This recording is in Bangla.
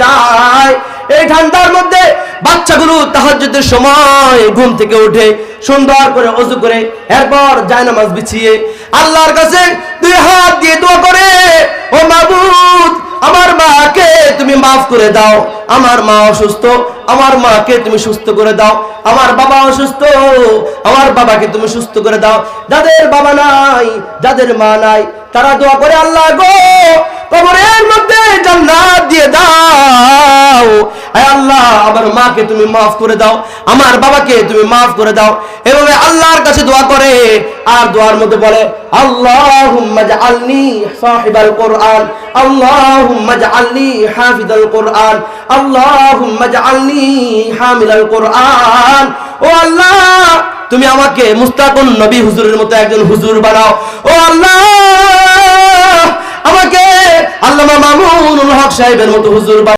যায়। এই ঠান্ডার মধ্যে বাচ্চাগুলো তাহাজ্জুদের সময় ঘুম থেকে উঠে সুন্দর করে ওযু করে এরপর জায়নামাজ বিছিয়ে আল্লাহর কাছে দুই হাত দিয়ে দোয়া করে, ও মাবুদ, আমার মাকে তুমি মাফ করে দাও, আমার মা অসুস্থ, আমার মাকে তুমি সুস্থ করে দাও, আমার বাবা অসুস্থ, আমার বাবাকে তুমি সুস্থ করে দাও। যাদের বাবা নাই, যাদের মা নাই, তারা দোয়া করে, আল্লাহ গো, কবরের মধ্যে জান্নাত দিয়ে দাও। হে আল্লাহ, আমার মাকে তুমি মাফ করে দাও, আমার বাবাকে তুমি মাফ করে দাও। এভাবে আল্লাহর কাছে দোয়া করে আর দোয়ার মধ্যে বলে, আল্লাহুম্মা জাআলনি সাহিবাল কুরআন, আল্লাহুম্মা জাআলনি হাফিজাল কুরআন, আল্লাহুম্মা জাআলনি হামিলাল কুরআন। ও আল্লাহ, তুমি আমাকে মুস্তাকুন নবী হুজুরের মতো একজন হুজুর বানাও। ও আল্লাহ, আমাকে আল্লামা মামুনুল হক সাহেবের মতো হুজুর বানাও।